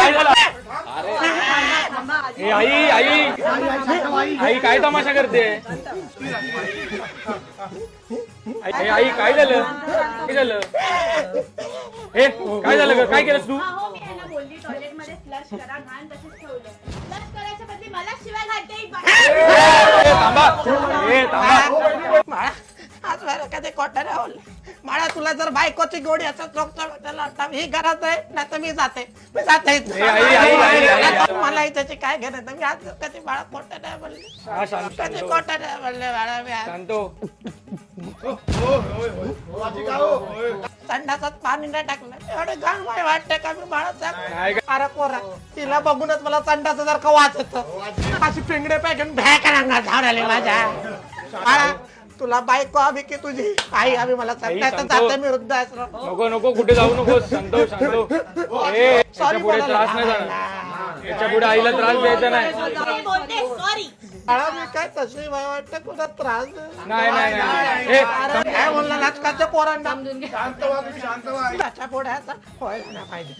काय झालं? ए आई आई आई काय तमाशा करते? आई आई काय झालं? काय झालं? हे काय झालं ग? काय केलंस तू? मी यांना बोलली टॉयलेट मध्ये फ्लश करा घाण तसेच ठेवलं. फ्लश करायच्या बदली मला शिवाय घालते. थांबा ए थांबा. माळा आज बरं कधी कोटा नाही बोलले. माळा तुला जर बायकोची गोडी असं चोक ही घरात आहे ना तर मी जाते मला त्याची काय घेणं तर मी आज कधी बाळा कोटा नाही बोलले. कधी कोटा नाही बोलले बाळा मी आज. शांतो. संडासात पाणी नाही टाकलं एवढं घाण माय वाटतं का मी बाळा. अरे पोरा तिला बघूनच मला संडासा जर का वाच येतं. अशी पिंगडे पॅकेट भॅ करा झाडाले माझ्या. बाळा तुला बायको हवी की तुझी आई हवी मला सांगता जाते मी वृद्ध आश्रम. नको नको कुठे जाऊ नको. शांतो शांतो. ए याच्या पुढे त्रास नाही जाणार. याच्या पुढे आईला त्रास द्यायचा नाही. सॉरी. बाळा मी काय तशी वाटतं तुला त्रास नाही नाही नाही. ए काय बोलला नाचकाच्या पोरांना त्याच्या पुढे आता व्हायला नाही पाहिजे.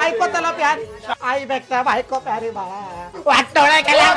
ऐको त्याला प्यार आई पेक्षा बायको प्यारी बाळा वाटोळा केला